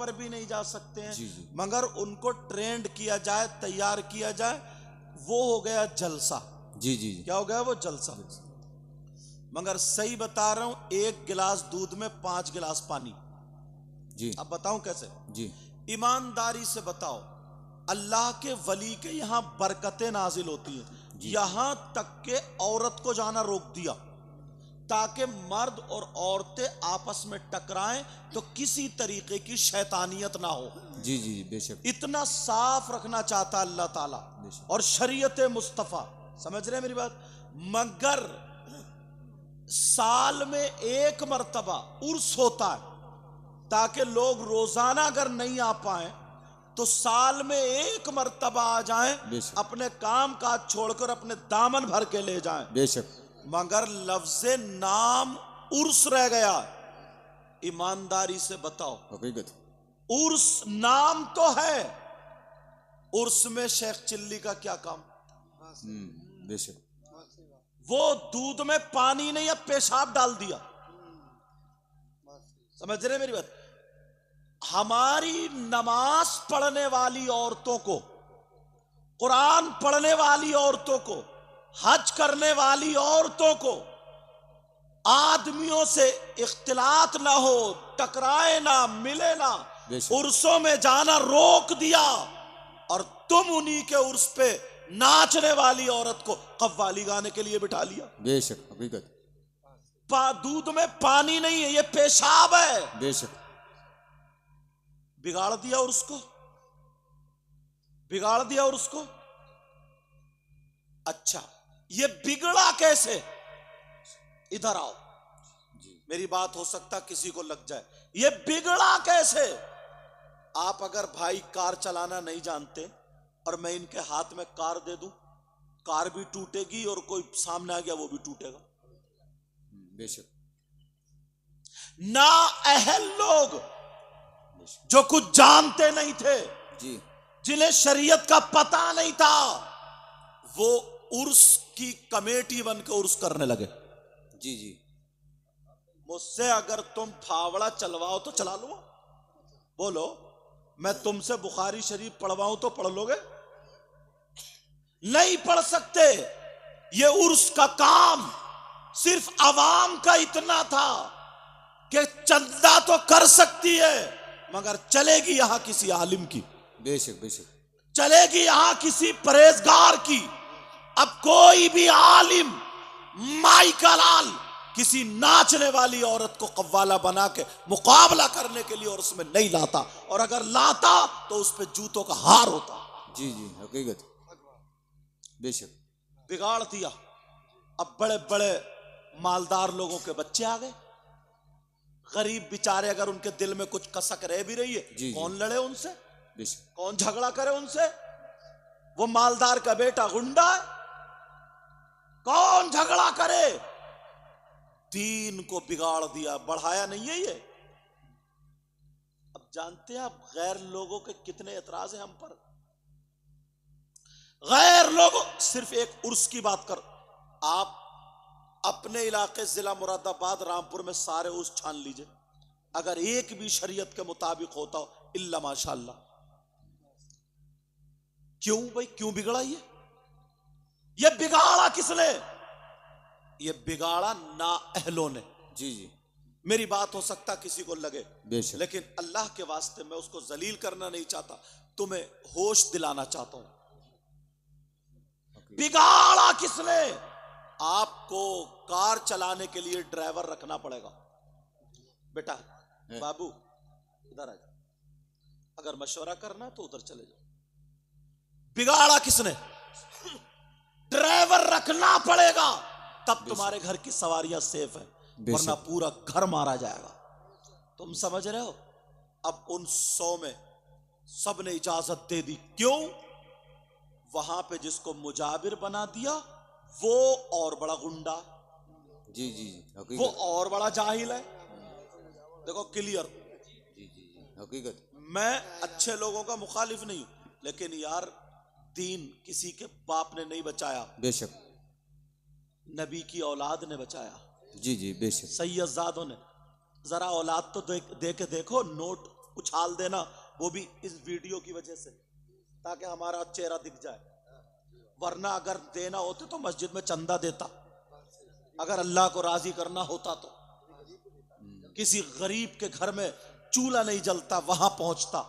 पर भी नहीं जा सकते हैं। जी जी। मगर उनको ट्रेंड किया जाए, तैयार किया जाए, वो हो गया जलसा। जी जी जी। क्या हो गया? वो जलसा। मगर सही बता रहा हूं, 1 गिलास दूध में 5 गिलास पानी। जी। अब बताऊं कैसे? जी ईमानदारी से बताओ, अल्लाह के वली के यहां बरकतें नाजिल होती हैं। यहां तक के औरत को जाना रोक दिया ताकि मर्द और औरतें आपस में टकराएं तो किसी तरीके की शैतानियत ना हो। जी जी बेशक। इतना साफ रखना चाहता अल्लाह ताला और शरीयत मुस्तफा। समझ रहे हैं मेरी बात? मगर साल में 1 मर्तबा उर्स होता है ताकि लोग रोजाना अगर नहीं आ पाए तो साल में 1 मर्तबा आ जाएं, अपने काम काज छोड़कर अपने दामन भर के ले जाएं। बेशक। मगर लफ्ज़े नाम उर्स रह गया। ईमानदारी से बताओ, हकीकत उर्स नाम तो है, उर्स में शेख चिल्ली का क्या काम? बेशक। वो दूध में पानी नहीं, अब पेशाब डाल दिया। समझ रहे मेरी बात? हमारी नमाज पढ़ने वाली औरतों को, कुरान पढ़ने वाली औरतों को, हज करने वाली औरतों को आदमियों से इख्तिलात ना हो, टकराए ना, मिले ना, उर्सों में जाना रोक दिया। और तुम उन्हीं के उर्स पे नाचने वाली औरत को कव्वाली गाने के लिए बिठा लिया। बेशक हकीकत। दूध में पानी नहीं है, ये पेशाब है। बेशक। बिगाड़ दिया और उसको, बिगाड़ दिया और उसको। अच्छा, ये बिगड़ा कैसे? इधर आओ, मेरी बात हो सकता किसी को लग जाए। ये बिगड़ा कैसे? आप अगर भाई कार चलाना नहीं जानते और मैं इनके हाथ में कार दे दूं, कार भी टूटेगी और कोई सामने आ गया वो भी टूटेगा। बेशक। ना अहल लोग जो कुछ जानते नहीं थे जी, जिन्हें शरीयत का पता नहीं था, वो उर्स की कमेटी बनकर उर्स करने लगे। जी जी। मुझसे अगर तुम फावड़ा चलवाओ तो चला लो, बोलो। मैं तुमसे बुखारी शरीफ पढ़वाऊं तो पढ़ लोगे? नहीं पढ़ सकते। ये उर्स का काम सिर्फ अवाम का इतना था कि चंदा तो कर सकती है मगर चलेगी यहां किसी आलिम की। बेशक बेशक। चलेगी यहां किसी परहेजगार की। अब कोई भी आलिम माई का लाल किसी नाचने वाली औरत को कव्वाला बना के मुकाबला करने के लिए और उसमें नहीं लाता, और अगर लाता तो उस पे जूतों का हार होता। जी जी हकीकत। बेशक। बिगाड़ दिया। अब बड़े बड़े मालदार लोगों के बच्चे आ गए, गरीब बेचारे अगर उनके दिल में कुछ कसक रह भी रही है, कौन लड़े उनसे? बेशक। कौन झगड़ा करे उनसे? वो मालदार का बेटा गुंडा है, कौन झगड़ा करे? दीन को बिगाड़ दिया, बढ़ाया नहीं है ये। अब जानते हैं आप गैर लोगों के कितने एतराज हैं हम पर? गैर लोगों, सिर्फ एक उर्स की बात कर, आप अपने इलाके जिला मुरादाबाद रामपुर में सारे उर्स छान लीजिए, अगर एक भी शरीयत के मुताबिक होता हो, इल्ला माशाअल्लाह। क्यों भाई, क्यों बिगड़ा ये बिगाड़ा किसने? ये बिगाड़ा ना अहलों ने। जी जी। मेरी बात हो सकता किसी को लगे, लेकिन अल्लाह के वास्ते मैं उसको जलील करना नहीं चाहता, तुम्हें होश दिलाना चाहता हूं। बिगाड़ा किसने? आपको कार चलाने के लिए ड्राइवर रखना पड़ेगा। बेटा बाबू इधर आ जाओ, अगर मशवरा करना तो उधर चले जाओ। बिगाड़ा किसने? ड्राइवर रखना पड़ेगा, तब तुम्हारे घर की सवारियां सेफ है, वरना पूरा घर मारा जाएगा। तुम समझ रहे हो? अब उन 100 में सब ने इजाजत दे दी। क्यों? वहां पे जिसको मुजाबिर बना दिया वो और बड़ा गुंडा, जी जी जी, वो और बड़ा जाहिल है। देखो क्लियर। जी जी जी हकीकत। मैं अच्छे लोगों का मुखालिफ नहीं हूं, लेकिन यार दीन किसी के बाप ने नहीं बचाया, बेशक नबी की औलाद ने बचाया। जी जी बेशक। सैयदजादों ने। जरा औलाद तो दे के देखो, नोट उछाल देना, वो भी इस वीडियो की वजह से, ताकि हमारा चेहरा दिख जाए। वरना अगर देना होते तो मस्जिद में चंदा देता, अगर अल्लाह को राजी करना होता तो। किसी गरीब के घर में चूल्हा नहीं जलता, वहां पहुंचता।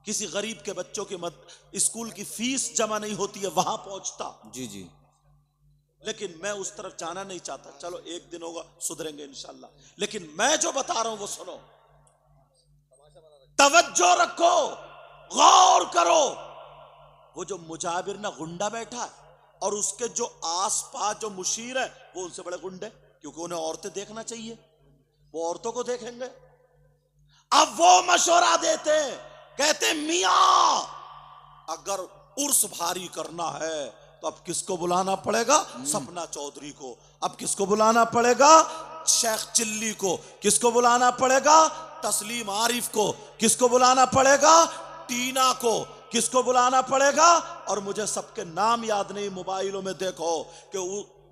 किसी गरीब के बच्चों की स्कूल की फीस जमा नहीं होती है, वहां पहुंचता। जी जी। लेकिन मैं उस तरफ जाना नहीं चाहता। चलो एक दिन होगा, सुधरेंगे इंशाल्लाह। लेकिन मैं जो बता रहा हूं वो सुनो, तवज्जो रखो, गौर करो। वो जो मुजाबिर ना गुंडा बैठा है और उसके जो आसपास जो मुशीर है वो उनसे बड़े गुंडे, क्योंकि उन्हें औरतें देखना चाहिए, वो औरतों को देखेंगे। अब वो मशवरा देते, कहते मियां अगर उर्स भारी करना है तो अब किसको बुलाना पड़ेगा? सपना चौधरी को। अब किसको बुलाना पड़ेगा? शेख चिल्ली को। किसको बुलाना पड़ेगा? तस्लीम आरिफ को। किसको बुलाना पड़ेगा? टीना को। किसको बुलाना पड़ेगा? और मुझे सबके नाम याद नहीं, मोबाइलों में देखो कि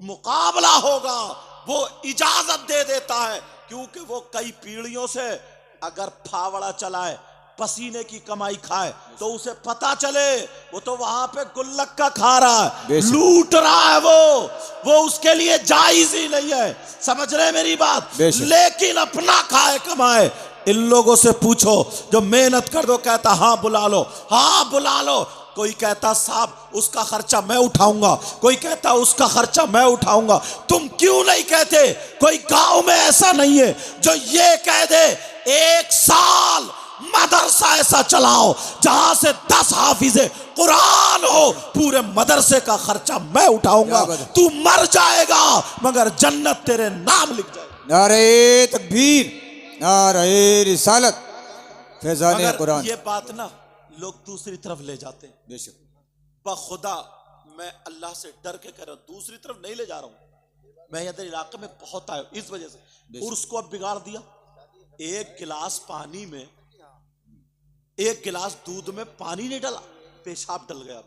मुकाबला होगा। वो इजाजत दे देता है, क्योंकि वो कई पीढ़ियों से अगर फावड़ा चलाए, पसीने की कमाई खाए, तो उसे पता चले वो तो वहां पे गुल्लक खा रहा है, लूट रहा है। वो उसके लिए जायज ही नहीं है। समझ रहे मेरी बात? लेकिन अपना खाए कमाए। इन लोगों से पूछो जो मेहनत कर दो, कहता हाँ बुला लो, हाँ बुला लो। कोई कहता साहब उसका खर्चा मैं उठाऊंगा, कोई कहता उसका खर्चा मैं उठाऊंगा। तुम क्यों नहीं कहते? कोई गांव में ऐसा नहीं है जो ये कह दे एक साल मदरसा ऐसा चलाओ जहां से 10 हाफिजे कुरान हो, पूरे मदरसे का खर्चा मैं उठाऊंगा। तू मर जाएगा मगर जन्नत तेरे नाम लिख जाएगी। नारे तकबीर, नारे रिसालत, फैजाने कुरान। ये बात ना लोग दूसरी तरफ ले जाते हैं। बेशक। बखुदा मैं अल्लाह से डर के कह रहा हूं, दूसरी तरफ नहीं ले जा रहा हूं। मैं इधर इलाके में बहुत आया इस वजह से। उर्स को अब बिगाड़ दिया। एक गिलास पानी में, एक गिलास दूध में पानी नहीं डाला, पेशाब डल गया।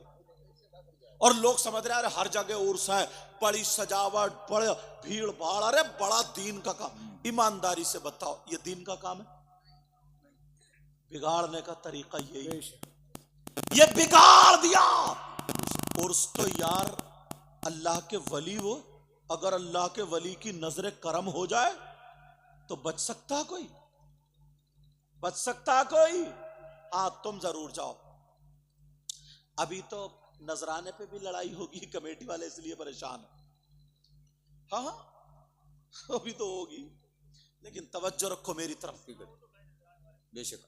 और लोग समझ रहे हैं हर जगह उर्स है, बड़ी सजावट, बड़ा भीड़ भाड़। अरे बड़ा दीन का काम। ईमानदारी से बताओ ये दीन का काम है? बिगाड़ने का तरीका यही, ये बिगाड़ दिया। उर्स तो यार अल्लाह के वली, वो अगर अल्लाह के वली की नजर करम हो जाए तो बच सकता है कोई? बच सकता है कोई? हाँ तुम जरूर जाओ। अभी तो नजराने पे भी लड़ाई होगी, कमेटी वाले इसलिए परेशान है। हाँ अभी तो होगी, लेकिन तवज्जो रखो मेरी तरफ। बेशक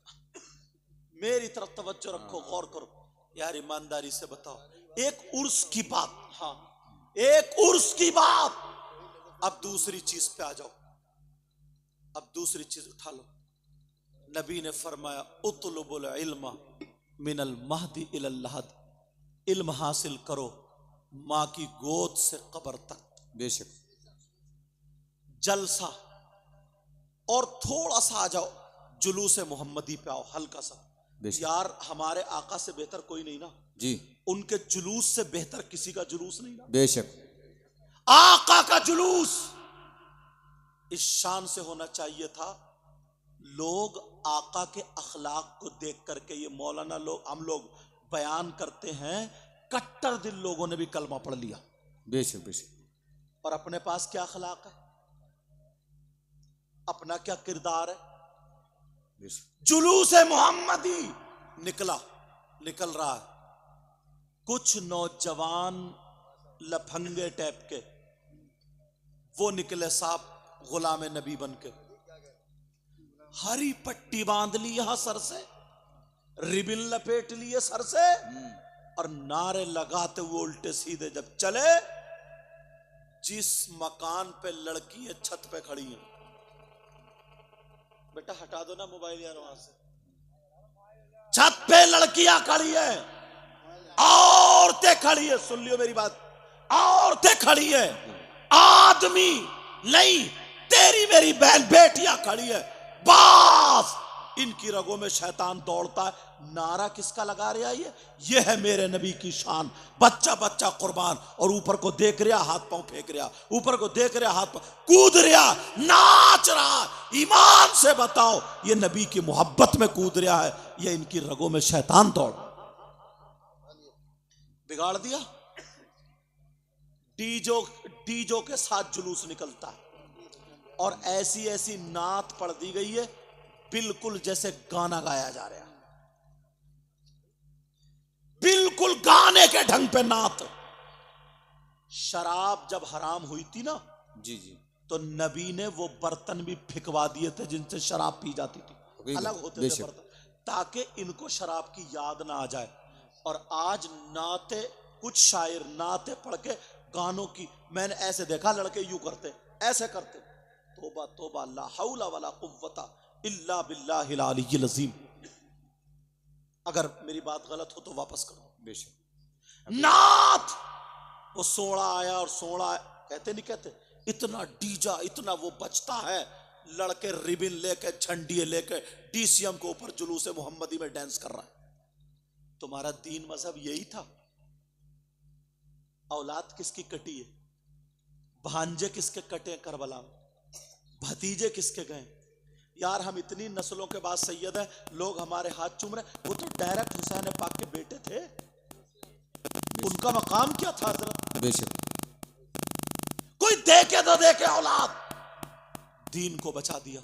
मेरी तरफ तवज्जो रखो, गौर करो। यार ईमानदारी से बताओ, एक उर्स की बात, हाँ एक उर्स की बात। अब दूसरी चीज पे आ जाओ। अब दूसरी चीज उठा लो। नबी ने फरमाया उतलुबुल इल्म मिनल महदी इलल लहद, इल्म हासिल करो माँ की गोद से कब्र तक। बेशक। जलसा। और थोड़ा सा आ जाओ जुलूस मोहम्मदी पे आओ, हल्का सा। यार हमारे आका से बेहतर कोई नहीं ना जी, उनके जुलूस से बेहतर किसी का जुलूस नहीं ना। बेशक। आका का जुलूस इस शान से होना चाहिए था, लोग आका के अखलाक को देख करके, ये मौलाना लोग, हम लोग बयान करते हैं, कट्टर दिल लोगों ने भी कलमा पढ़ लिया। बेशक बेशक। और अपने पास क्या अखलाक है, अपना क्या किरदार है? जुलूस मोहम्मदी निकल रहा है। कुछ नौजवान लफंगे टाइप के वो निकले साहब, गुलाम नबी बन के, हरी पट्टी बांध ली यहां सर से, रिबिन लपेट लिए सर से, और नारे लगाते हुए उल्टे सीधे जब चले, जिस मकान पे लड़की है छत पे खड़ी है, बेटा हटा दो ना मोबाइल यार वहां से, छत पे लड़कियां खड़ी है, औरतें खड़ी है, सुन लियो मेरी बात, औरतें खड़ी है, आदमी नहीं, तेरी मेरी बहन बेटियां खड़ी है, बस इनकी रगों में शैतान दौड़ता है। नारा किसका लगा रहा है? ये है मेरे नबी की शान। बच्चा बच्चा कुर्बान, और ऊपर को देख रहा, हाथ पांव फेंक रहा, ऊपर को देख रहा, हाथ पांव कूद रहा, नाच रहा। ईमान से बताओ, ये नबी की मोहब्बत में कूद रहा है, ये इनकी रगों में शैतान दौड़ बिगाड़ दिया। डीजो के साथ जुलूस निकलता है, और ऐसी ऐसी नात पढ़ दी गई है बिल्कुल जैसे गाना गाया जा रहा है, बिल्कुल गाने के ढंग पे नात। शराब जब हराम हुई थी ना, जी जी, तो नबी ने वो बर्तन भी फिकवा दिए थे जिनसे शराब पी जाती थी, अलग होते थे बर्तन, ताकि इनको शराब की याद ना आ जाए। और आज नाते, कुछ शायर नाते पढ़ के गानों की, मैंने ऐसे देखा लड़के यूं करते, ऐसे करते, तोबा तोबा ला हौला वला कुव्वता इल्ला बिल्लाहिल अलिय्यिल अज़ीम। अगर मेरी बात गलत हो तो वापस करो। बेशक। नात, वो सोड़ा आया और सोड़ा आया, कहते नहीं कहते, इतना डीजा, इतना वो बचता है, लड़के रिबिन लेके, झंडिये लेके डीसीएम के ऊपर जुलूस मोहम्मदी में डांस कर रहा है। तुम्हारा दीन मजहब यही था? औलाद किसकी कटी है? भांजे किसके कटे करबला में? भतीजे किसके गए? यार हम इतनी नस्लों के बाद सैयद हैं, लोग हमारे हाथ चूम रहे। वो तो डायरेक्ट हुसैन पाक के बेटे थे, उनका मकाम क्या था हजरत? बेशक। कोई देखे तो देखे औलाद, दीन को बचा दिया।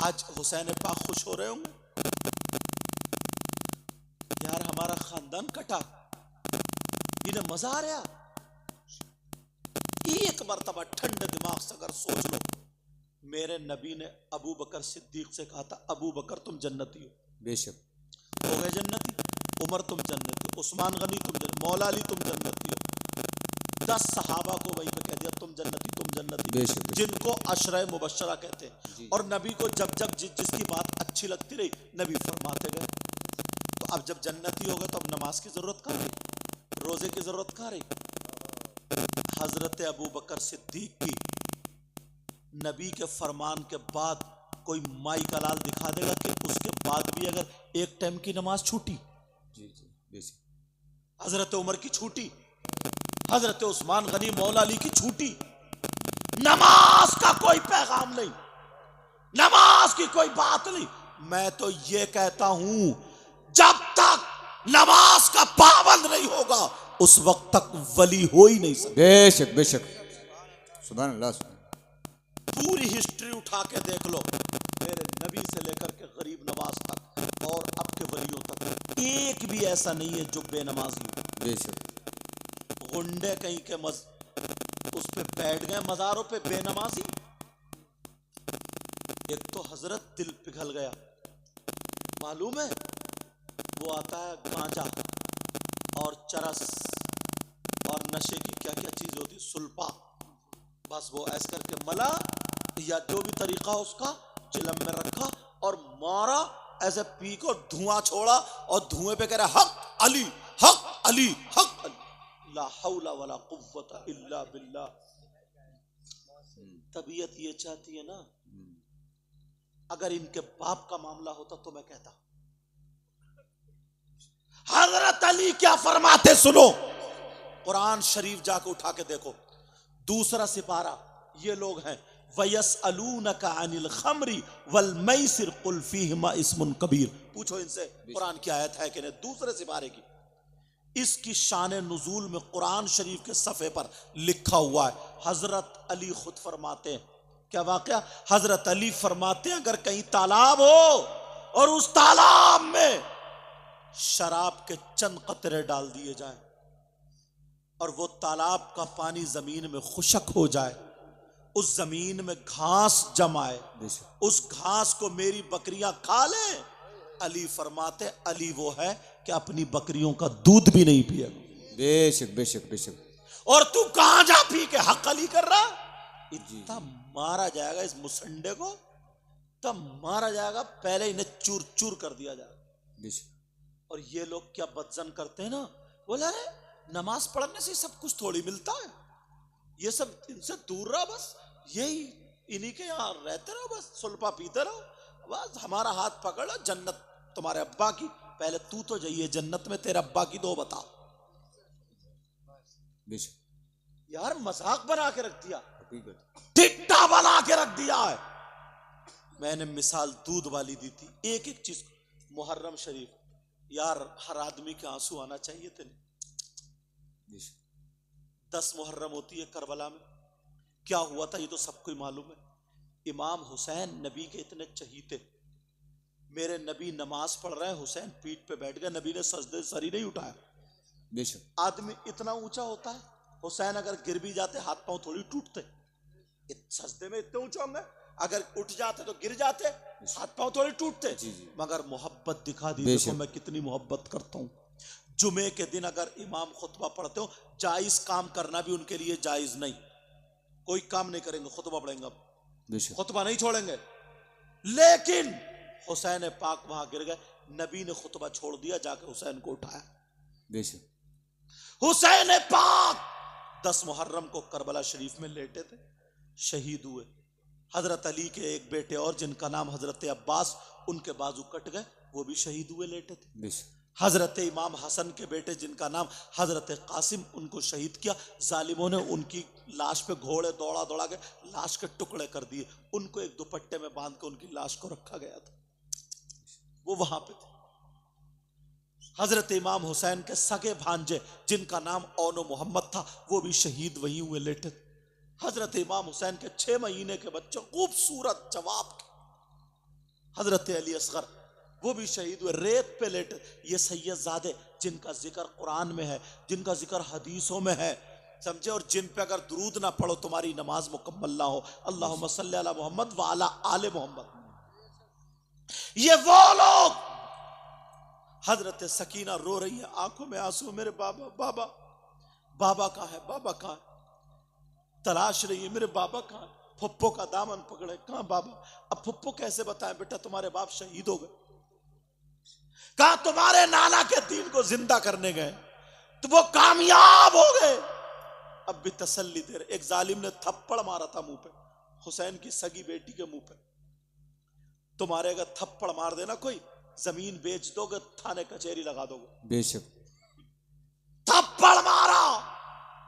आज हुसैन पाक खुश हो रहे होंगे, यार हमारा खानदान कटा, इन्हें मजा आ रहा। एक मर्तबा ठंडे दिमाग से अगर सोच लो, मेरे नबी ने अबू बकर सिद्दीक से कहा था, अबू बकर तुम जन्नती हो। बेशक। हो गए जन्नती। उमर तुम जन्नती हो, उस्मान गनी तुम जन्नती, मौला अली तुम जन्नती हो। 10 सहाबा को वहीं पे कह दिया तुम जन्नती, तुम जन्नती। बेशक। जिनको अशरे मुबशरा कहते हैं। और नबी को जब जब जिसकी बात अच्छी लगती रही, नबी फरमाते गए। तो अब जब जन्नती हो गए तो अब नमाज की जरूरत कहाँ रही, रोजे की जरूरत कहाँ रही? हजरत अबू बकर सिद्दीक की नबी के फरमान के बाद कोई माई का लाल दिखा देगा कि उसके बाद भी अगर एक टाइम की नमाज छूटी? जी जी, बेशक। हजरत उमर की छूटी, हजरत उस्मान गनी मौला अली की छूटी। नमाज का कोई पैगाम नहीं, नमाज की कोई बात नहीं। मैं तो ये कहता हूं, जब तक नमाज का पाबंद नहीं होगा उस वक्त तक वली हो ही नहीं सकता। बेशक बेशक, सुभान अल्लाह। पूरी हिस्ट्री उठा के देख लो, मेरे नबी से लेकर के गरीब नवाज तक और अब के वलियों तक, एक भी ऐसा नहीं है जो बेनमाजी हो। बेशक। गुंडे कहीं के उस पे बैठ गए मजारों पे बेनमाजी। एक तो हजरत दिल पिघल गया, मालूम है वो आता है गांजा और चरस और नशे की क्या क्या चीज होती, सुल्पा, बस वो ऐसे करके मला या जो भी तरीका उसका चिलम में रखा और मारा, ऐसे पी को धुआं छोड़ा और धुएं पे कह रहा हक अली हक अली हक अली, ला हौला वला कुव्वता इल्ला बिल्लाह। तबीयत ये चाहती है ना, अगर इनके बाप का मामला होता तो मैं कहता हजरत अली क्या फरमाते सुनो, कुरान शरीफ जाके उठा के देखो, दूसरा सिपारा, ये लोग हैं, वयसअलूनका अनिल खमरी वल मैसिर कुल फीहिमा इस्मुन कबीर। पूछो इनसे कुरान की आयत है कि नहीं, दूसरे सिपारे की। इसकी शान नुजूल में कुरान शरीफ के सफ़े पर लिखा हुआ है। हजरत अली खुद फरमाते हैं, क्या वाकया, हजरत अली फरमाते हैं अगर कहीं तालाब हो और उस तालाब में शराब के चंद कतरे डाल दिए जाएं और वो तालाब का पानी जमीन में खुशक हो जाए, उस जमीन में घास जमाए, उस घास को मेरी बकरियां खा लें, अली फरमाते अली वो है कि अपनी बकरियों का दूध भी नहीं पिएगा। बेशक बेशक बेशक। और तू कहां जा पी के हक अली कर रहा? इतना मारा जाएगा इस मुसंडे को, तब मारा जाएगा, पहले इन्हें चूर चूर कर दिया जाएगा। और ये लोग क्या बदजन करते हैं ना, बोला अरे नमाज पढ़ने से सब कुछ थोड़ी मिलता है, ये सब इनसे दूर रहो, बस यही इन्हीं के यहाँ रहते रहो, बस सुल्पा पीते रहो, बस हमारा हाथ पकड़ लो, जन्नत तुम्हारे अब्बा की, पहले तू तो जाइए जन्नत में, तेरे अब्बा की दो बताओ। बेशक यार मजाक बना के रख दिया, हकीकत। टिट्टा बना के रख दिया है। मैंने मिसाल दूध वाली दी थी, एक एक चीज। मुहर्रम शरीफ, यार हर आदमी के आंसू आना चाहिए थे। बेशक 10 मुहर्रम होती है करबला में, क्या हुआ था ये तो सबको ही मालूम है। इमाम हुसैन नबी के इतने चहीते, मेरे नबी नमाज पढ़ रहे हैं, हुसैन पीठ पे बैठ गए, नबी ने सजदे से सर ही नहीं उठाया। बेशक आदमी इतना ऊंचा होता है, हुसैन अगर गिर भी जाते हाथ पांव थोड़ी टूटते, सजदे में इतने ऊंचे होंगे, अगर उठ जाते तो गिर जाते, हाथ पांव थोड़ी टूटते। जी जी। मगर मोहब्बत दिखा दी, बेशक। देखो मैं कितनी मोहब्बत करता हूँ। जुमे के दिन अगर इमाम खुतबा पढ़ते हो, जायज काम करना भी उनके लिए जायज नहीं, कोई काम नहीं करेंगे, खुतबा पढ़ेंगे, बेशक खुतबा नहीं छोड़ेंगे। लेकिन हुसैन पाक वहां गिर गए, नबी ने खुतबा छोड़ दिया, जाके हुसैन को उठाया। बेशक हुसैन पाक 10 मुहर्रम को करबला शरीफ में लेटे थे, शहीद हुए। हजरत अली के एक बेटे और जिनका नाम हजरत अब्बास, उनके बाजू कट गए, वो भी शहीद हुए, लेटे थे। बेशक हजरत इमाम हसन के बेटे जिनका नाम हजरत कासिम, उनको शहीद किया। जालिमों ने उनकी लाश पे घोड़े दौड़ा दौड़ा के लाश के टुकड़े कर दिए, उनको एक दुपट्टे में बांध के उनकी लाश को रखा गया था, वो वहां पे थे। हजरत इमाम हुसैन के सगे भांजे जिनका नाम औनो मोहम्मद था, वो भी शहीद वहीं हुए, लेटे थे। हजरत इमाम हुसैन के 6 महीने के बच्चे खूबसूरत जवाब के हजरत अली असगर, वो भी शहीद हुए, रेत पे लेटे। ये सैयदजादे जिनका जिक्र कुरान में है, जिनका जिक्र हदीसों में है, समझे, और जिन पे अगर दुरूद ना पढ़ो तुम्हारी नमाज मुकम्मल ना हो। अल्लाहुम्मा सल्ली अला मोहम्मद व अला आले मोहम्मद। ये वो लोग, हजरत सकीना रो रही है, आंखों में आंसू, मेरे बाबा बाबा बाबा कहाँ है, बाबा कहाँ है, तलाश रही है, मेरे बाबा कहाँ है। फुप्पो का दामन पकड़े, कहाँ बाबा। अब फुप्पो कैसे बताएं बेटा तुम्हारे बाप शहीद हो गए, कहा तुम्हारे नाना के दीन को जिंदा करने गए तो वो कामयाब हो गए। अब भी तसल्ली दे रहे। एक जालिम ने थप्पड़ मारा था मुंह पे, हुसैन की सगी बेटी के मुंह पे। तुम्हारे अगर थप्पड़ मार देना कोई, जमीन बेच दोगे, थाने कचहरी लगा दोगे। बेशक थप्पड़ मारा,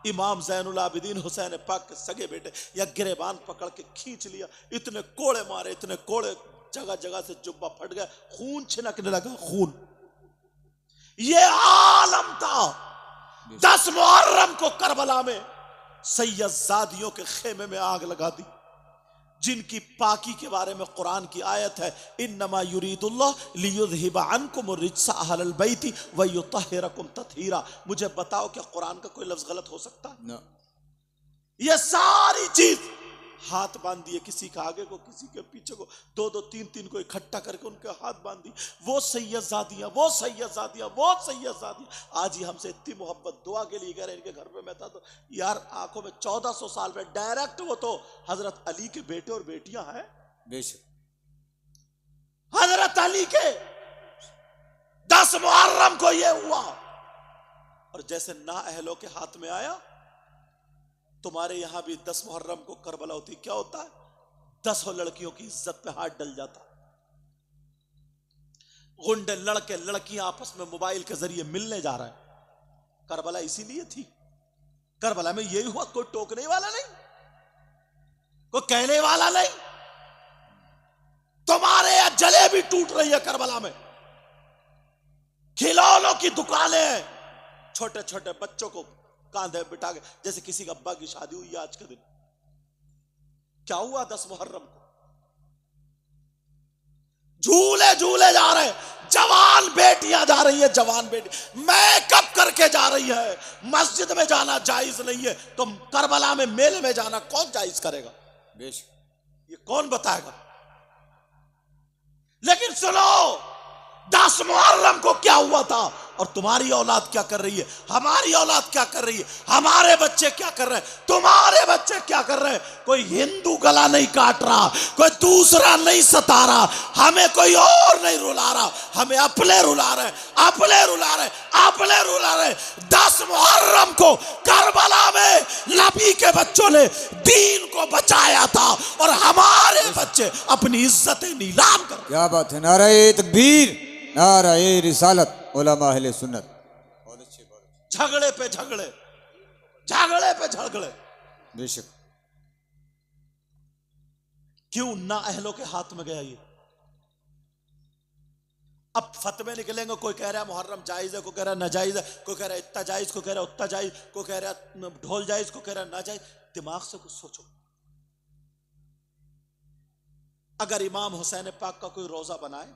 इमाम जैनुल आबिदीन हुसैन पाक के सगे बेटे, या गिरेबान पकड़ के खींच लिया, इतने कोड़े मारे, इतने कोड़े, जगह जगह से जुब्बा फट गया, खून छिनकने लगा, खून। ये आलम था। 10 मुहर्रम को करबला में सैयदजादियों के खेमे में आग लगा दी, जिनकी पाकी के बारे में कुरान की आयत है, इन्नमा युरीदुल्लाह लियुज़हिबा अन्कुम रिज्सा अहलल बैति व युतहिरकुम तत्हीरा। मुझे बताओ क्या कुरान का कोई लफ्ज गलत हो सकता है? ना। ये सारी चीज हाथ बांध दिए, किसी के आगे को, किसी के पीछे को, 2-2 3-3 को इकट्ठा करके उनके हाथ बांध दी। वो सैयदजादियां, वो सैयदजादियां, वो सैयदजादियां। आज ही हमसे इतनी मोहब्बत, दुआ के लिए गए इनके घर पे, मैं था तो यार आंखों में 1400 साल में डायरेक्ट वो तो हजरत अली के बेटे और बेटियां हैं। बेशक हजरत अली के 10 मुहर्रम को ये हुआ, और जैसे ना अहलों के हाथ में आया, तुम्हारे यहां भी 10 मुहर्रम को करबला होती, क्या होता है? 10 लड़कियों की इज्जत पे हाथ डल जाता। गुंडे लड़के लड़कियां आपस में मोबाइल के जरिए मिलने जा रहे हैं। करबला इसीलिए थी। करबला में यही हुआ, कोई टोकने वाला नहीं, कोई कहने वाला नहीं। तुम्हारे यहां जलेबी टूट रही है करबला में, खिलौनों की दुकानें हैं, छोटे छोटे बच्चों को कांधे बिठा के, जैसे किसी का अब्बा की शादी हुई आज के दिन। क्या हुआ 10 मुहर्रम को? झूले झूले जा रहे, जवान बेटियां जा रही है, जवान बेटी मेकअप करके जा रही है। मस्जिद में जाना जायज नहीं है, तो करबला में मेले में जाना कौन जायज करेगा? बेशक ये कौन बताएगा? लेकिन सुनो, 10 मुहर्रम को क्या हुआ था? और तुम्हारी औलाद क्या कर रही है, हमारी औलाद क्या कर रही है, हमारे बच्चे क्या कर रहे हैं, तुम्हारे बच्चे क्या कर रहे हैं। कोई हिंदू गला नहीं काट रहा, कोई दूसरा नहीं सता रहा, हमें कोई और नहीं रुला रहा, हमें अपने रुला रहे, अपने रुला रहे, अपने रुला रहे। 10 मुहर्रम को करबला में नबी के बच्चों ने दीन को बचाया था और हमारे बच्चे अपनी इज्जतें नीलाम कर। क्या बात है। नाराए तकबीर, नाराए रिसालत, उलमा अहले सुन्नत। बहुत अच्छे, बहुत अच्छे। झगड़े पे झगड़े, झगड़े पे झगड़े। बेशक। क्यों ना अहलों के हाथ में गया ये। अब फतवे निकलेंगे, कोई कह रहा है मुहर्रम जायज है, कोई कह रहा है नाजायज है, कोई कह रहा है इतना जायज, कोई कह रहा है उतना जायज, कोई कह रहा है ढोल जायज, कोई कह रहा है नाजायज। दिमाग से कुछ सोचो। अगर इमाम हुसैन पाक का कोई रोजा बनाए,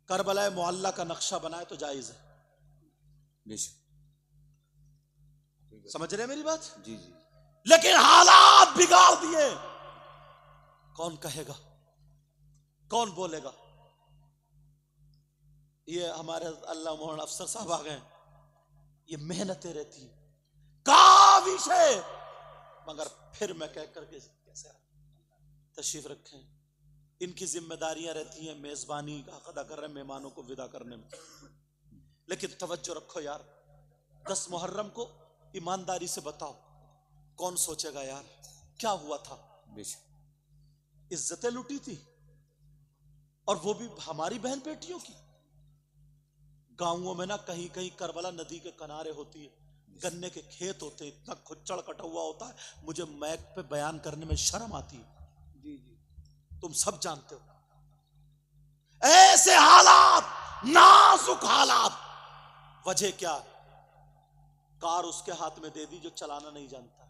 करबला मुअल्ला का नक्शा बनाए तो जायज है। बेशक। समझ रहे हैं मेरी बात? जी जी। लेकिन हालात बिगाड़ दिए। कौन कहेगा, कौन बोलेगा? ये हमारे अल्लाह मोहन अफसर साहब आ गए। ये मेहनतें रहती काविश है, मगर फिर मैं कह करके कैसे तशरीफ रखें। इनकी जिम्मेदारियां रहती हैं, मेजबानी का अदा कर रहे हैं, मेहमानों को विदा करने में। लेकिन तवज्जो रखो यार, 10 मुहर्रम को ईमानदारी से बताओ, कौन सोचेगा यार क्या हुआ था? बेशक। इज्जतें लूटी थी, और वो भी हमारी बहन बेटियों की। गांवों में ना कहीं कहीं करबला नदी के किनारे होती है, गन्ने के खेत होते हैं, इतना खुच्चड़ कटा हुआ होता है, मुझे मैक पे बयान करने में शर्म आती है। जी जी। तुम सब जानते हो ऐसे हालात, नाजुक हालात। वजह क्या? कार उसके हाथ में दे दी जो चलाना नहीं जानता,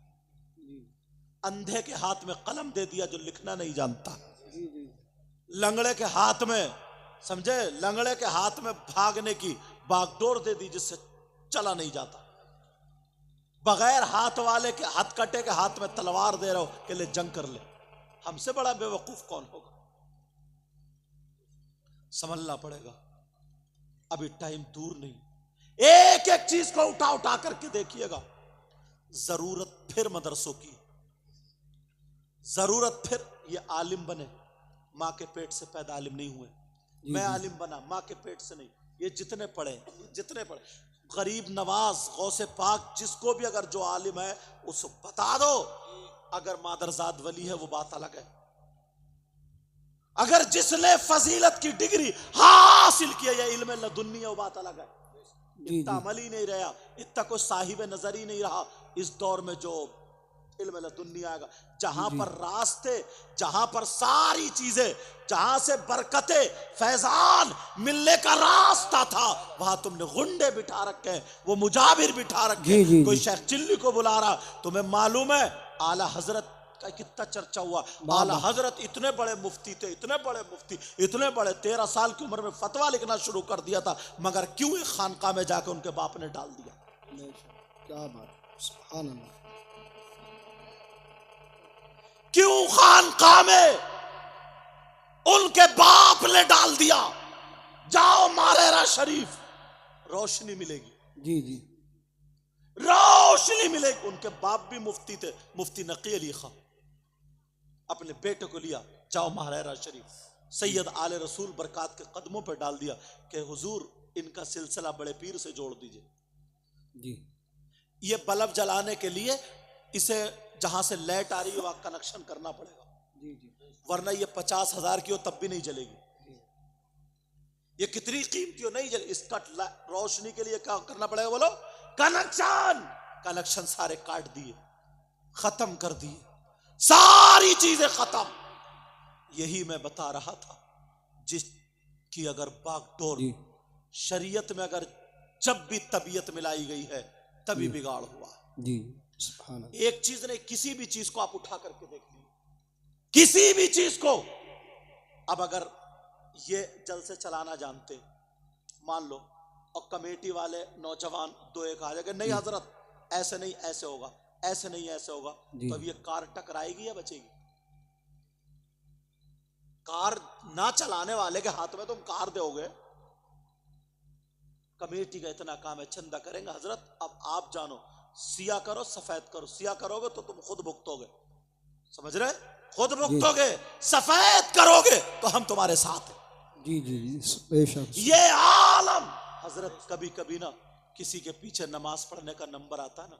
अंधे के हाथ में कलम दे दिया जो लिखना नहीं जानता, लंगड़े के हाथ में, समझे, लंगड़े के हाथ में भागने की बागडोर दे दी जिससे चला नहीं जाता, बगैर हाथ वाले के, हथकटे के हाथ में तलवार दे रहे हो कि ले जंग कर ले। हमसे बड़ा बेवकूफ कौन होगा? समझना पड़ेगा, अभी टाइम दूर नहीं। एक एक चीज को उठा उठा करके देखिएगा। जरूरत फिर मदरसों की, जरूरत फिर ये आलिम बने। मां के पेट से पैदा आलिम नहीं हुए, मैं आलिम बना मां के पेट से नहीं। ये जितने पढ़े, जितने पढ़े, गरीब नवाज, गौसे पाक, जिसको भी अगर जो आलिम है उसको बता दो, अगर मादरजाद वली है वो बात अलग है। अगर जिसने फजीलत की डिग्री हासिल की है, इल्म लदुन्नी है, वो बात अलग है। इतना अमल ही नहीं रहा, इतना कोई साहिब नजर ही नहीं रहा इस दौर में जो इल्म लदुन्नी आएगा। जहां पर रास्ते, जहां पर सारी चीजें, जहां से बरकते फैजान मिलने का रास्ता था, वहां तुमने गुंडे बिठा रखे हैं, वो मुजाबिर बिठा रखे हैं, कोई शेख चिल्ली को बुला रहा। तुम्हें मालूम है आला हजरत का कितना चर्चा हुआ? आला हजरत इतने बड़े मुफ्ती थे, इतने बड़े मुफ्ती, इतने बड़े, 13 साल की उम्र में फतवा लिखना शुरू कर दिया था, मगर क्यों एक खानका में जाकर उनके बाप ने डाल दिया? क्या बात, सुभान अल्लाह। क्यों खानका में उनके बाप ने डाल दिया? जाओ मारेरा शरीफ, रोशनी मिलेगी। जी जी, रोशनी मिलेगी। उनके बाप भी मुफ्ती थे, मुफ्ती नकी अली खां। अपने बेटे को लिया, जाओ मारेरा शरीफ, सैयद आले रसूल बरकात के कदमों पर डाल दिया कि हुजूर इनका सिलसिला बड़े पीर से जोड़ दीजिए। जी, ये बल्ब जलाने के लिए इसे जहां से लाइट आ रही है वहां कनेक्शन करना पड़ेगा। जी जी, वरना ये 50,000 की हो तब भी नहीं जलेगी। ये कितनी कीमती हो, नहीं जले। इसका रोशनी के लिए क्या करना पड़ेगा बोलो? कनेक्शन। कनेक्शन सारे काट दिए, खत्म कर दिए, सारी चीजें खत्म। यही मैं बता रहा था, जिसकी अगर बागडोर शरीयत में अगर जब भी तबीयत मिलाई गई है तभी बिगाड़ हुआ। जी, सुभान अल्लाह। एक चीज नहीं, किसी भी चीज को आप उठा करके देख लीजिए, किसी भी चीज को। अब अगर ये जलसे चलाना जानते, मान लो, और कमेटी वाले नौजवान दो एक आ जाएंगे, नहीं हजरत ऐसे नहीं ऐसे होगा, ऐसे नहीं ऐसे होगा, तो अब ये कार टकराएगी या बचेगी? कार ना चलाने वाले के हाथ में तुम कार दोगे, कमेटी का इतना काम है, चंदा करेंगे हजरत। अब आप जानो, सिया करो सफेद करो, सिया करोगे तो तुम खुद भुगतोगे, समझ रहे, खुद भुगतोगे, सफेद करोगे तो हम तुम्हारे साथ हैं। जी जी जी बेशक। ये आलम हजरत, कभी कभी ना किसी के पीछे नमाज पढ़ने का नंबर आता है ना,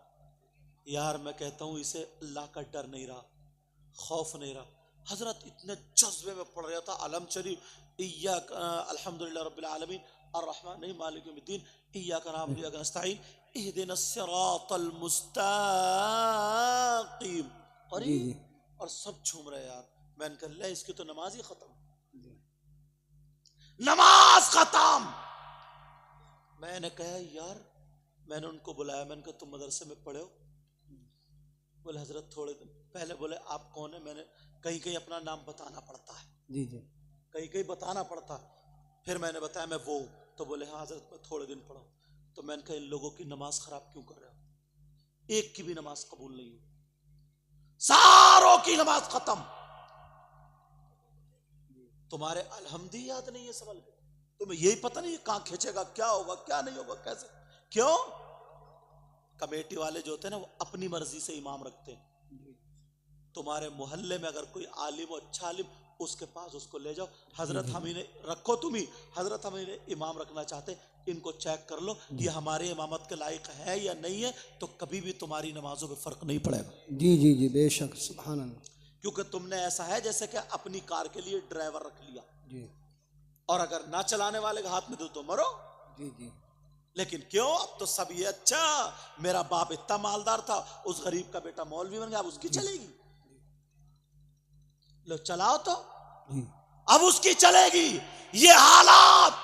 यार मैं कहता हूं इसे अल्लाह का डर नहीं रहा, खौफ नहीं रहा। हजरत इतने जज्बे में पढ़ रहा था अलम शरीफ, इय्याक अल्हम्दुलिल्लाह रब्बिल आलमीन अर्रहमान नहीं मालिक यौमिद्दीन इय्याका नअबुदु व इय्याका नस्तईन इहदिनस सिरातल मुस्तकीम। और सब झूम रहे यार। मैंने कहा ले इसकी तो नमाज ही खत्म, नमाज खत्म। मैंने कहा यार, मैंने उनको बुलाया, मैंने कहा तुम मदरसे में पढ़े हो? बोले हजरत थोड़े दिन पहले। बोले आप कौन है? मैंने कहीं कहीं अपना नाम बताना पड़ता है, जी जी कहीं कहीं बताना पड़ता है। फिर मैंने बताया मैं वो, तो बोले हाँ हजरत मैं थोड़े दिन पढ़ा। तो मैंने कहा इन लोगों की नमाज खराब क्यों कर रहे हो? एक की भी नमाज कबूल नहीं हुई, सारों की नमाज खत्म। तुम्हारे अलहम्दी याद नहीं है सवाल, तुम्हें यही पता नहीं कहां खींचेगा, क्या होगा क्या नहीं होगा, कैसे, क्यों? कमेटी वाले जो होते हैं ना वो अपनी मर्जी से इमाम रखते हैं। तुम्हारे मोहल्ले में अगर कोई आलिम हो, अच्छा आलिम, उसके पास उसको ले जाओ, हजरत हम इन्हें रखो, तुम ही हजरत हम इन्हें इमाम रखना चाहते, इनको चेक कर लो ये हमारे इमामत के लायक है या नहीं है, तो कभी भी तुम्हारी नमाजों में फर्क नहीं पड़ेगा। जी जी जी बेशक सुभान अल्लाह। क्योंकि तुमने ऐसा है जैसे कि अपनी कार के लिए ड्राइवर रख लिया, जी और अगर ना चलाने वाले के हाथ में दो तो मरो। जी जी लेकिन क्यों, अब तो सब ये अच्छा मेरा बाप इतना मालदार था, उस गरीब का बेटा मौलवी बन गया, अब उसकी चलेगी, लो चलाओ तो जी अब उसकी चलेगी। ये हालात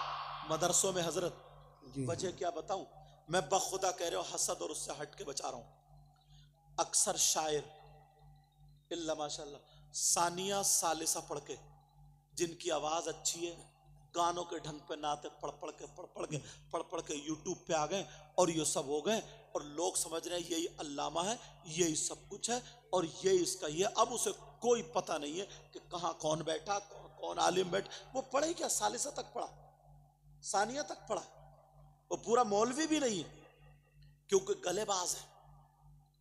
मदरसों में हजरत, जी वजह क्या बताऊं मैं, बखुदा कह रहा हूं, हसद और उससे हट के बचा रहा हूं। अक्सर शायर इल्ला माशाल्लाह सानिया सालिसा पढ़ के, जिनकी आवाज अच्छी है, गानों के ढंग पे नाते पढ़ पढ़ के यूट्यूब पे आ गए और ये सब हो गए, और लोग समझ रहे हैं यही अल्लामा है, यही सब कुछ है, और ये इसका ये। अब उसे कोई पता नहीं है कि कहाँ कौन बैठा, कौन आलिम बैठ। वो पढ़े क्या, सालिसा तक पढ़ा, सानिया तक पढ़ा, वो पूरा मौलवी भी नहीं है, क्योंकि गलेबाज है,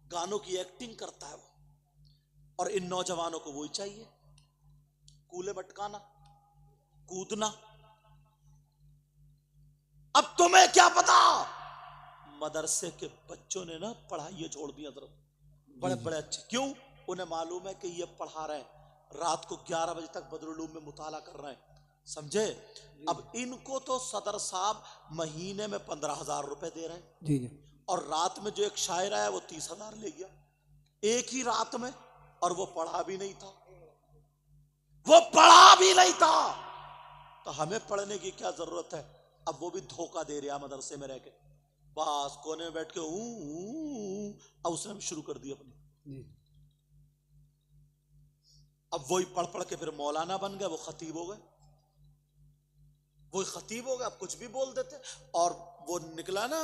गानों की एक्टिंग करता है वो। और इन नौजवानों को वही चाहिए, कूले मटकाना, कूदना। अब तुम्हें क्या पता, मदरसे के बच्चों ने ना पढ़ाई छोड़ दी हजरत, बड़े बड़े अच्छे। क्यों? उन्हें मालूम है कि ये पढ़ा रहे हैं, रात को 11 बजे तक बदरुलूम में मुताला कर रहे हैं, समझे। अब इनको तो सदर साहब महीने में 15,000 रुपए दे रहे हैं, जी जी और रात में जो एक शायर आया वो 30,000 ले गया एक ही रात में, और वो पढ़ा भी नहीं था, वो पढ़ा भी नहीं था। तो हमें पढ़ने की क्या जरूरत है? अब वो भी धोखा दे रहा मदरसे में रह के, बस कोने में बैठ के अब उसने भी शुरू कर दी अपनी। अब वही पढ़ पढ़ के फिर मौलाना बन गए, वो खतीब हो गए, वो खतीब हो गए, अब कुछ भी बोल देते। और वो निकला ना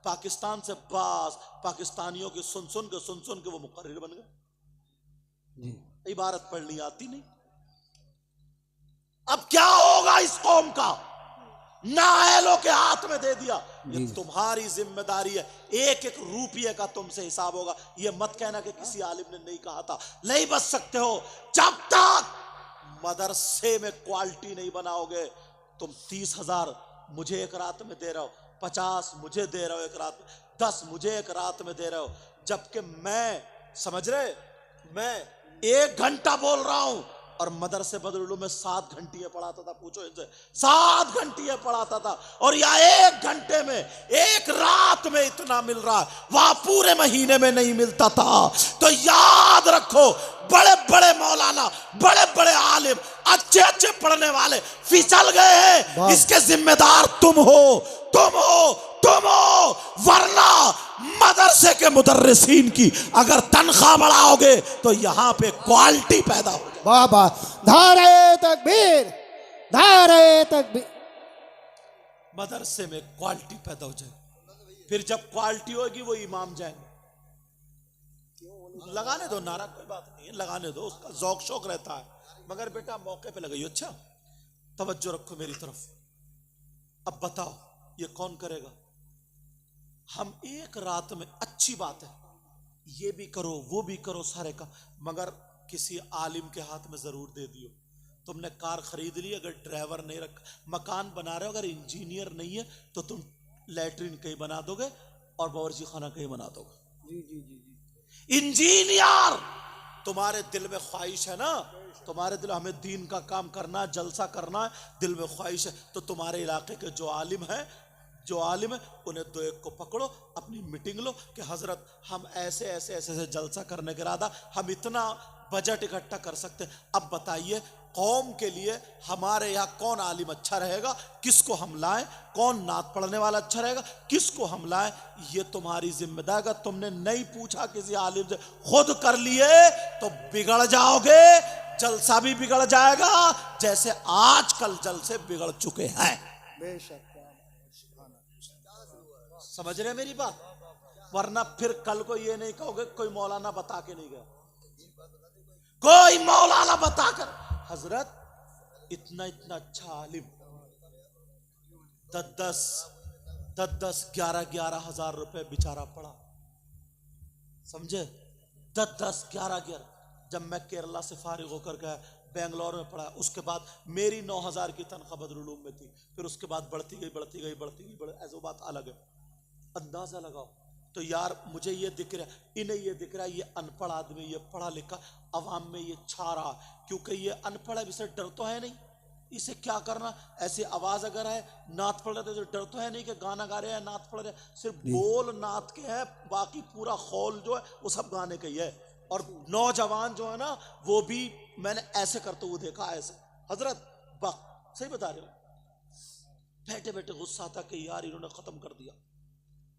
पाकिस्तान से, बस पाकिस्तानियों की सुन सुन के वो मुकर्रिर बन गए, इबारत पढ़नी आती नहीं। अब क्या होगा इस कौम का, नाअहलों के हाथ में दे दिया। ये तुम्हारी जिम्मेदारी है, एक एक रुपये का तुमसे हिसाब होगा। ये मत कहना कि किसी आलिम ने नहीं कहा था, नहीं बच सकते हो जब तक मदरसे में क्वालिटी नहीं बनाओगे। तुम 30,000 मुझे एक रात में दे रहे हो, 50 मुझे दे रहे हो एक रात में, 10 मुझे एक रात में दे रहे हो, जबकि मैं, समझ रहे, मैं 1 घंटा बोल रहा हूं, और मदरसे बदरुलूम में 7 घंटियां पढ़ाता था। पूछो इनसे, 7 घंटियां पढ़ाता था, और या 1 घंटे में, एक रात में इतना मिल रहा है, वहां पूरे महीने में नहीं मिलता था। तो याद रखो, बड़े बड़े मौलाना, बड़े बड़े आलिम, अच्छे अच्छे पढ़ने वाले फिसल गए हैं, इसके जिम्मेदार तुम हो, तुम हो, तुम हो। वरना मदरसे के मुदर्रिसीन की अगर तनख्वाह बढ़ाओगे तो यहां पे क्वालिटी पैदा हो। वाह वाह, नारे तकबीर, नारे तकबीर। मदरसे में क्वालिटी पैदा हो जाए, फिर जब क्वालिटी होगी वो इमाम जाएंगे। लगाने दो नारा, कोई बात नहीं है, लगाने दो, उसका जौक शौक रहता है, मगर बेटा मौके पे लगाइयो। अच्छा तवज्जो रखो मेरी तरफ। अब बताओ, ये कौन करेगा? हम एक रात में, अच्छी बात है, ये भी करो वो भी करो सारे का, मगर किसी आलिम के हाथ में जरूर दे दियो। तुमने कार खरीद ली, अगर ड्राइवर नहीं रखा, मकान बना रहे हो, अगर इंजीनियर नहीं है तो तुम लैट्रिन कहीं बना दोगे और बावर्ची खाना कहीं बना दोगे। जी जी जी जी। इंजीनियर, तुम्हारे दिल में ख्वाहिश है ना, तुम्हारे दिल हमें दीन का काम करना है, जलसा करना है, दिल में ख्वाहिश है, तो तुम्हारे इलाके के जो आलिम है उन्हें दो एक को पकड़ो, अपनी मीटिंग लो कि हजरत हम ऐसे ऐसे ऐसे ऐसे जलसा करने के इरादा, हम इतना बजट इकट्ठा कर सकते हैं, अब बताइए कौम के लिए हमारे यहाँ कौन आलिम अच्छा रहेगा, किसको हम लाएं, कौन नात पढ़ने वाला अच्छा रहेगा, किसको हम लाएं, ये तुम्हारी जिम्मेदारी है। तुमने नहीं पूछा किसी आलिम से, खुद कर लिए तो बिगड़ जाओगे, जलसा भी बिगड़ जाएगा जैसे आजकल जलसे बिगड़ चुके हैं। बेशक। समझ रहे मेरी बात? वरना फिर कल को ये नहीं कहोगे कोई मौलाना बता के नहीं गया, कोई मौलाना बताकर, हजरत इतना इतना अच्छा आलिम 10 11 हजार रुपए बेचारा पड़ा, समझे? 10 11 जब मैं केरला से फारिग होकर गया, बेंगलोर में पढ़ा, उसके बाद मेरी 9,000 की तनख्वाह बदरुल उलूम में थी, फिर उसके बाद बढ़ती गई, ऐसा बात अलग है। अंदाजा लगाओ तो यार, मुझे ये दिख रहा है, इन्हें ये दिख रहा है, ये अनपढ़ आदमी, ये पढ़ा लिखा, अवाम में ये छा रहा, क्योंकि ये अनपढ़ है, इसे डर तो है नहीं, इसे क्या करना, ऐसी आवाज अगर है, नात पढ़ रहे तो डर तो है नहीं कि गाना गा रहे हैं, नात पढ़ रहे हैं, सिर्फ बोल नात के हैं, बाकी पूरा खौल जो है वो सब गाने का ही है। और नौजवान जो है ना, वो भी मैंने ऐसे करते हुए देखा, ऐसे हजरत सही बता रहे हो, बैठे बैठे गुस्सा था कि यार इन्होंने खत्म कर दिया।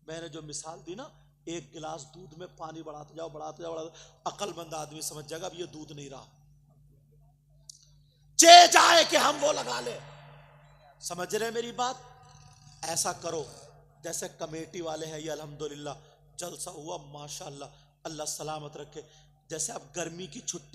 मैंने जो मिसाल दी ना, एक गिलास दूध में पानी बढ़ाते जाओ, अक्लमंद आदमी समझ जाएगा अब ये दूध नहीं रहा, चे जाए कि हम वो लगा ले। समझ रहे मेरी बात? ऐसा करो जैसे कमेटी वाले हैं, ये अल्हम्दुलिल्लाह जलसा हुआ माशाअल्लाह, अल्लाह सलामत रखे। जैसे अब गर्मी की छुट्टी